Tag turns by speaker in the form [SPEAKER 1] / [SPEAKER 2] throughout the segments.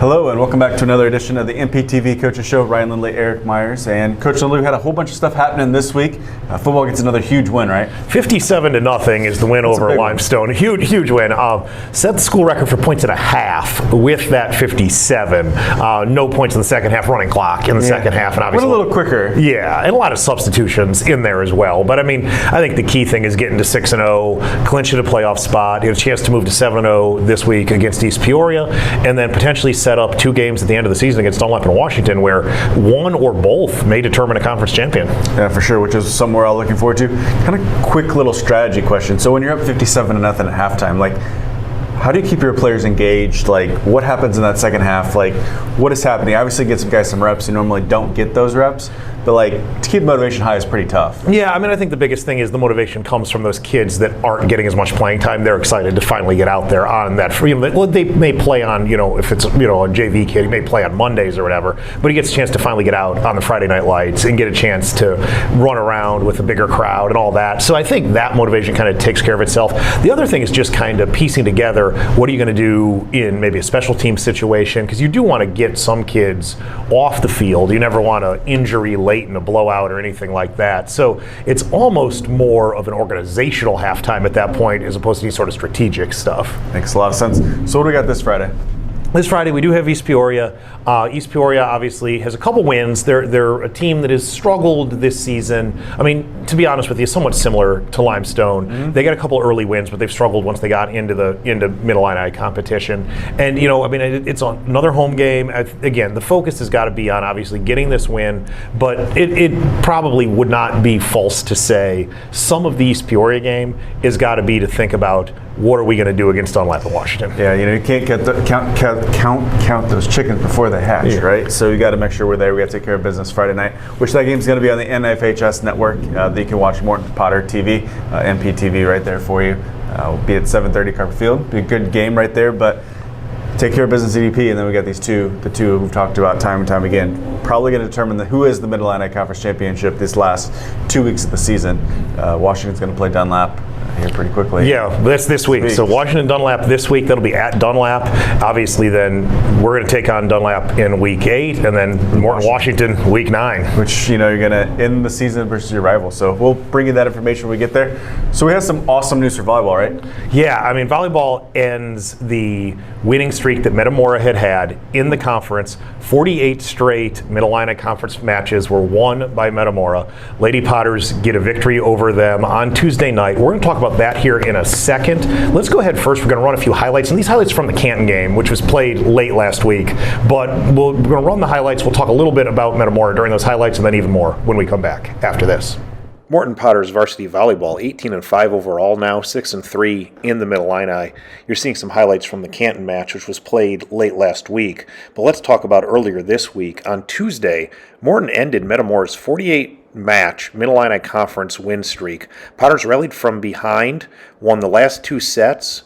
[SPEAKER 1] Hello and welcome back to another edition of the MPTV Coaches Show. Ryan Lindley, Eric Myers, and Coach Lindley, we had a whole bunch of stuff happening this week. Football gets another huge win, right?
[SPEAKER 2] 57-0 is the win over Limestone. A huge win. Set the school record for points and a half with that 57. No points in the second half, running clock in the second half, and obviously
[SPEAKER 1] went a little quicker.
[SPEAKER 2] Yeah, and a lot of substitutions in there as well. But I mean, I think the key thing is getting to 6-0, clinching a playoff spot, get a chance to move to 7-0 this week against East Peoria, and then potentially set up two games at the end of the season against Dunlap and Washington, where one or both may determine a conference champion.
[SPEAKER 1] Yeah, for sure, which is something we're all looking forward to. Kind of quick little strategy question. So when you're up 57-0 at halftime, like, how do you keep your players engaged? Like, what happens in that second half? Like, what is happening? Obviously, get some guys some reps who normally don't get those reps, but like, to keep motivation high is pretty tough.
[SPEAKER 2] Yeah, I mean, I think the biggest thing is the motivation comes from those kids that aren't getting as much playing time. They're excited to finally get out there on that freedom. Well, they may play on, if it's, a JV kid, he may play on Mondays or whatever, but he gets a chance to finally get out on the Friday night lights and get a chance to run around with a bigger crowd and all that. So I think that motivation kind of takes care of itself. The other thing is just kind of piecing together what are you going to do in maybe a special team situation, because you do want to get some kids off the field. You never want an injury late in a blowout or anything like that. So it's almost more of an organizational halftime at that point as opposed to any sort of strategic stuff.
[SPEAKER 1] Makes a lot of sense. So what do we got this Friday?
[SPEAKER 2] This Friday we do have East Peoria. East Peoria obviously has a couple wins. They're a team that has struggled this season. I mean, to be honest with you, somewhat similar to Limestone. Mm-hmm. They got a couple early wins, but they've struggled once they got into Mid-Illini competition. And it's another home game. Again, the focus has got to be on obviously getting this win, but it probably would not be false to say some of the East Peoria game has got to be to think about what are we going to do against Dunlap and Washington.
[SPEAKER 1] Yeah, you can't count those chickens before they hatch, right? So you got to make sure we're there. We got to take care of business Friday night, which that game's going to be on the NFHS network. That you can watch Morton Potter TV, MPTV right there for you. We'll be at 7:30 Carver Field. Be a good game right there, but take care of business EDP, and then we got the two we've talked about time and time again. Probably going to determine who is the Mid-Illini Conference Championship this last 2 weeks of the season. Washington's going to play Dunlap here pretty quickly.
[SPEAKER 2] Yeah, that's this week. So Washington Dunlap this week. That'll be at Dunlap. Obviously, then we're going to take on Dunlap in week 8, and then Morton Washington week 9.
[SPEAKER 1] Which you're going to end the season versus your rival. So we'll bring you that information when we get there. So we have some awesome news for volleyball, right?
[SPEAKER 2] Yeah, I mean, volleyball ends the winning streak that Metamora had in the conference. 48 straight Mid-Illini Conference matches were won by Metamora. Lady Potters get a victory over them on Tuesday night. We're going to talk about that here in a second. Let's go ahead first. We're going to run a few highlights, and these highlights from the Canton game, which was played late last week. But we're going to run the highlights. We'll talk a little bit about Metamora during those highlights, and then even more when we come back after this. Morton Potters varsity volleyball, 18-5 overall now, 6-3 in the Mid-Illini. You're seeing some highlights from the Canton match, which was played late last week. But let's talk about earlier this week. On Tuesday, Morton ended Metamora's 48-match Mid-Illini Conference win streak. Potters rallied from behind, won the last 2 sets,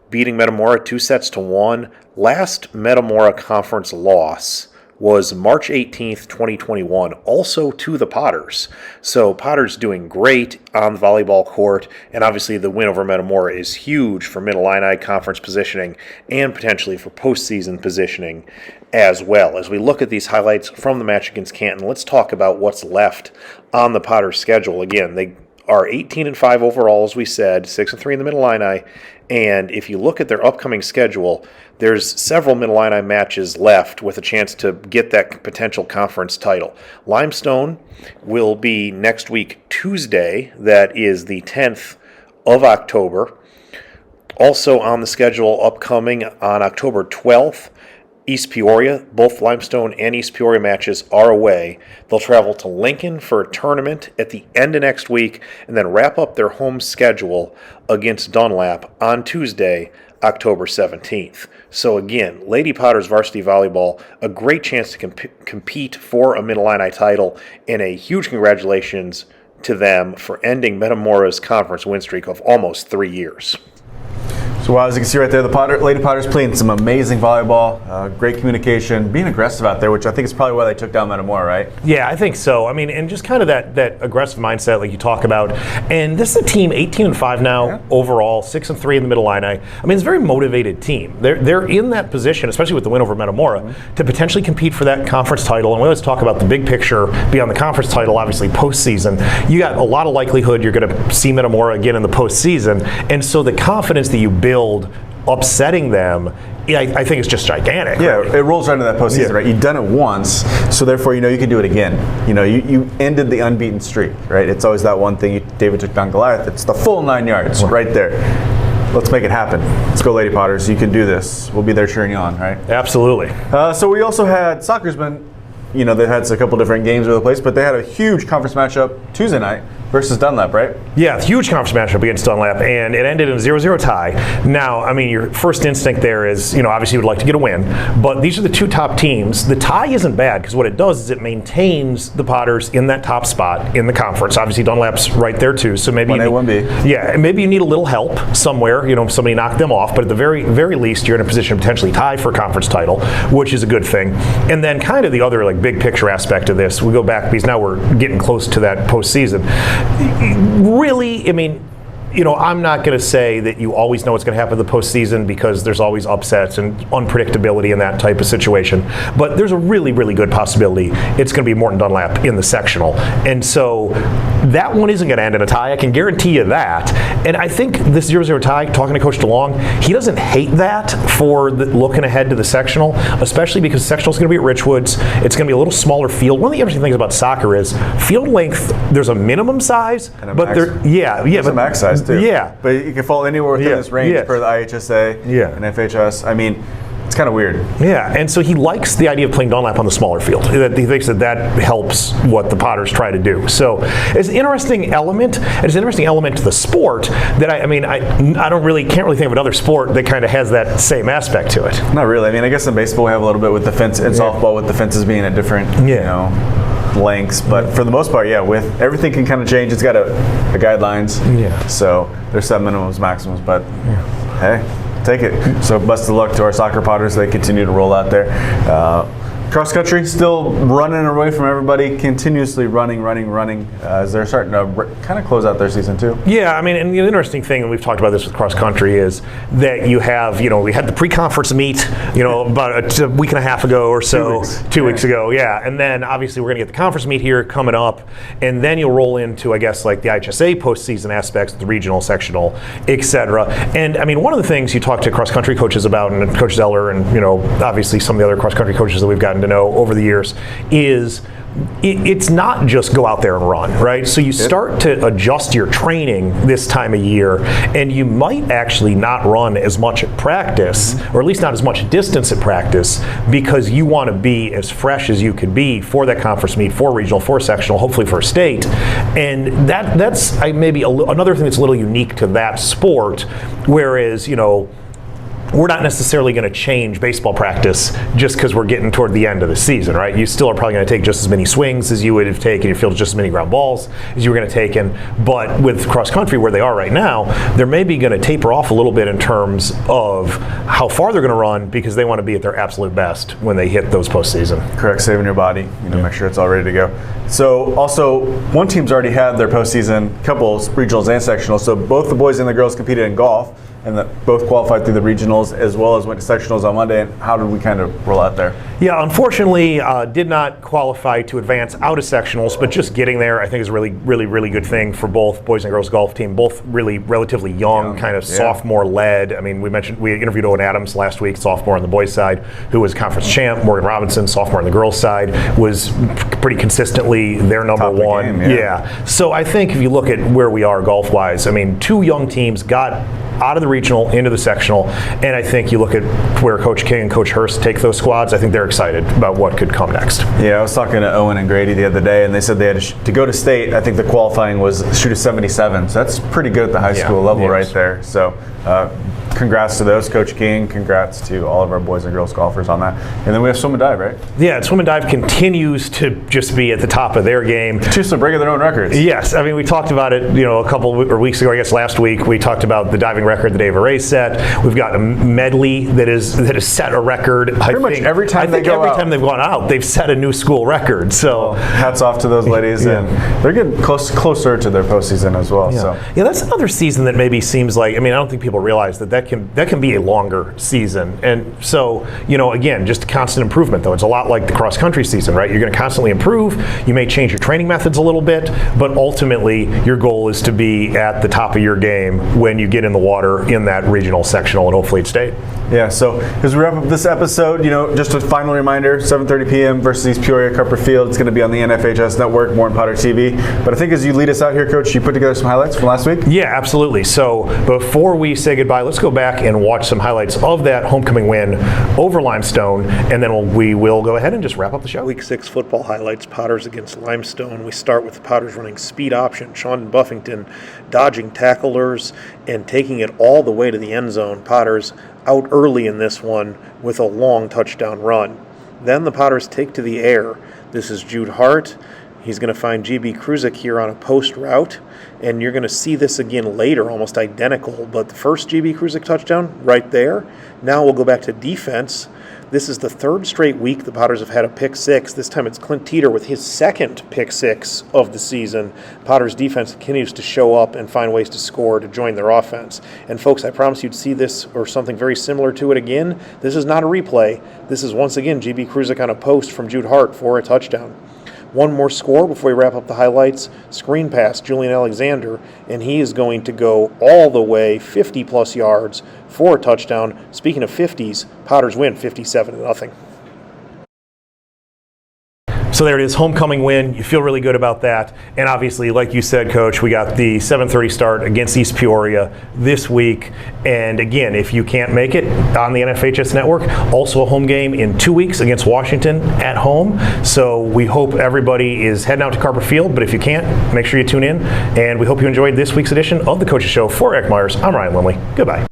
[SPEAKER 2] beating Metamora 2-1. Last Metamora Conference loss was March 18th, 2021, also to the Potters. So Potters doing great on the volleyball court, and obviously the win over Metamora is huge for Mid-Illini Conference positioning and potentially for postseason positioning as well. As we look at these highlights from the match against Canton, let's talk about what's left on the Potters schedule. Again, they are 18-5 overall, as we said, 6-3 in the Mid-Illini, and if you look at their upcoming schedule, there's several Mid-Illini matches left with a chance to get that potential conference title. Limestone will be next week, Tuesday. That is the 10th of October. Also on the schedule upcoming on October 12th, East Peoria. Both Limestone and East Peoria matches are away. They'll travel to Lincoln for a tournament at the end of next week and then wrap up their home schedule against Dunlap on Tuesday, October 17th. So again, Lady Potters varsity volleyball, a great chance to compete for a Mid-Illini title, and a huge congratulations to them for ending Metamora's conference win streak of almost 3 years.
[SPEAKER 1] So So as you can see right there, the Lady Potters playing some amazing volleyball, great communication, being aggressive out there, which I think is probably why they took down Metamora, right?
[SPEAKER 2] Yeah, I think so. I mean, and just kind of that aggressive mindset like you talk about. And this is a team 18-5 now overall, 6-3 in the Middle Illini. I mean, it's a very motivated team. They're in that position, especially with the win over Metamora, to potentially compete for that conference title. And we always talk about the big picture beyond the conference title, obviously postseason. You got a lot of likelihood you're going to see Metamora again in the postseason. And so the confidence that you build upsetting them, I think it's just gigantic.
[SPEAKER 1] Yeah,
[SPEAKER 2] right?
[SPEAKER 1] it rolls right into that postseason, right? You've done it once, so therefore you know you can do it again. You know, you ended the unbeaten streak, right? It's always that one thing. David took down Goliath. It's the full 9 yards right there. Let's make it happen. Let's go, Lady Potters. You can do this. We'll be there cheering you on, right?
[SPEAKER 2] Absolutely.
[SPEAKER 1] So we also had soccer's been, you know, they've had a couple different games over the place, but they had a huge conference matchup Tuesday night versus Dunlap, right?
[SPEAKER 2] Yeah, huge conference matchup against Dunlap, and it ended in a 0-0 tie. Now, I mean, your first instinct there is, you know, obviously you would like to get a win, but these are the two top teams. The tie isn't bad because what it does is it maintains the Potters in that top spot in the conference. Obviously, Dunlap's right there too, so maybe
[SPEAKER 1] 1A, 1B.
[SPEAKER 2] Yeah, and maybe you need a little help somewhere. You know, somebody knocked them off, but at the very least, you're in a position to potentially tie for a conference title, which is a good thing. And then, kind of the other like big picture aspect of this, we go back because now we're getting close to that postseason. Really, I mean, you know, I'm not going to say that you always know what's going to happen in the postseason because there's always upsets and unpredictability in that type of situation. But there's a really, really good possibility it's going to be Morton Dunlap in the sectional. And so that one isn't going to end in a tie. I can guarantee you that. And I think this 0-0 tie, talking to Coach DeLong, he doesn't hate that for looking ahead to the sectional, especially because the sectional is going to be at Richwoods. It's going to be a little smaller field. One of the interesting things about soccer is field length, there's a minimum size,
[SPEAKER 1] and a
[SPEAKER 2] but
[SPEAKER 1] there's a max size too.
[SPEAKER 2] Yeah.
[SPEAKER 1] But you can fall anywhere within this range per the IHSA and FHS. I mean, it's kind of weird.
[SPEAKER 2] Yeah, and so he likes the idea of playing Dunlap on the smaller field. He thinks that helps what the Potters try to do. So it's an interesting element. It's an interesting element to the sport that I can't really think of another sport that kind of has that same aspect to it.
[SPEAKER 1] Not really. I mean, I guess in baseball we have a little bit with the fence, and softball with the fences being at different, you know, lengths, but for the most part, with everything can kind of change. It's got a guidelines, so there's some minimums, maximums, but hey, take it. So best of luck to our soccer Potters. They continue to roll out there. Cross country still running away from everybody, continuously running as they're starting to kind of close out their season too.
[SPEAKER 2] Yeah, I mean, and the interesting thing, and we've talked about this with cross country, is that you have, you know, we had the pre-conference meet, you know, about a week and a half ago or so, 2 weeks ago, and then obviously we're going to get the conference meet here coming up, and then you'll roll into, I guess, like the IHSA postseason aspects, the regional, sectional, etc. And I mean, one of the things you talk to cross country coaches about, and Coach Zeller, and you know, obviously some of the other cross country coaches that we've gotten to know over the years, is it's not just go out there and run, right? So you start to adjust your training this time of year, and you might actually not run as much at practice, or at least not as much distance at practice, because you want to be as fresh as you can be for that conference meet, for regional, for sectional, hopefully for state. And that's maybe another thing that's a little unique to that sport, whereas, you know, we're not necessarily going to change baseball practice just because we're getting toward the end of the season, right? You still are probably going to take just as many swings as you would have taken. You field just as many ground balls as you were going to take in. But with cross country, where they are right now, they're maybe going to taper off a little bit in terms of how far they're going to run because they want to be at their absolute best when they hit those postseason.
[SPEAKER 1] Correct, saving your body, you know, make sure it's all ready to go. So also, one team's already had their postseason, couple regionals and sectionals. So both the boys and the girls competed in golf, and that both qualified through the regionals as well as went to sectionals on Monday. And how did we kind of roll out there?
[SPEAKER 2] Yeah, unfortunately, did not qualify to advance out of sectionals, but just getting there, I think, is a really good thing for both boys and girls golf team. Both really relatively young, kind of sophomore-led. I mean, we interviewed Owen Adams last week, sophomore on the boys' side, who was conference champ. Morgan Robinson, sophomore on the girls' side, was pretty consistently their number one. Game, so I think if you look at where we are golf-wise, I mean, two young teams got out of the regional into the sectional, and I think you look at where Coach King and Coach Hurst take those squads, I think they're excited about what could come next. Yeah,
[SPEAKER 1] I was talking to Owen and Grady the other day, and they said they had to go to state. I think the qualifying was shoot a 77, so that's pretty good at the high school level right there. So congrats to those, Coach King. Congrats to all of our boys and girls golfers on that. And then we have swim and dive, right?
[SPEAKER 2] Yeah, swim and dive continues to just be at the top of their game.
[SPEAKER 1] Just breaking their own records.
[SPEAKER 2] Yes, I mean, we talked about it, you know, a couple of weeks ago, I guess last week, we talked about the diving record that Ava Ray set. We've got a medley that has set a record.
[SPEAKER 1] Pretty much every time
[SPEAKER 2] they've gone out, they've set a new school record. So
[SPEAKER 1] hats off to those ladies, and they're getting closer to their postseason as well.
[SPEAKER 2] Yeah.
[SPEAKER 1] So
[SPEAKER 2] That's another season that maybe seems like, I don't think people realize that can be a longer season. And so, again, just constant improvement, though. It's a lot like the cross country season, right? You're going to constantly improve. You may change your training methods a little bit, but ultimately your goal is to be at the top of your game when you get in the water in that regional, sectional, and hopefully at state.
[SPEAKER 1] Yeah, so as we wrap up this episode, just a final reminder, 7:30 p.m. versus East Peoria, Carper Field. It's going to be on the NFHS Network, Morton Potter TV. But I think as you lead us out here, Coach, you put together some highlights from last week?
[SPEAKER 2] Yeah, absolutely. So before we say goodbye, let's go back and watch some highlights of that homecoming win over Limestone, and then we will go ahead and just wrap up the show.
[SPEAKER 3] Week 6 football highlights, Potters against Limestone. We start with the Potters running speed option, Sean Buffington dodging tacklers and taking it all the way to the end zone. Potters out early in this one with a long touchdown run. Then the Potters take to the air. This is Jude Hart. He's going to find GB Kruzik here on a post route, and you're going to see this again later, almost identical. But the first GB Kruzik touchdown right there. Now we'll go back to defense. This is the third straight week the Potters have had a pick six. This time it's Clint Teeter with his second pick six of the season. Potters defense continues to show up and find ways to score to join their offense. And folks, I promise you'd see this or something very similar to it again. This is not a replay. This is once again GB Kruzik on a post from Jude Hart for a touchdown. One more score before we wrap up the highlights. Screen pass, Julian Alexander, and he is going to go all the way 50-plus yards for a touchdown. Speaking of 50s, Potters win 57-0.
[SPEAKER 2] So there it is, homecoming win. You feel really good about that. And obviously, like you said, Coach, we got the 7:30 start against East Peoria this week. And again, if you can't make it on the NFHS Network, also a home game in 2 weeks against Washington at home. So we hope everybody is heading out to Carper Field. But if you can't, make sure you tune in. And we hope you enjoyed this week's edition of The Coach's Show. For Eric Myers, I'm Ryan Limley. Goodbye.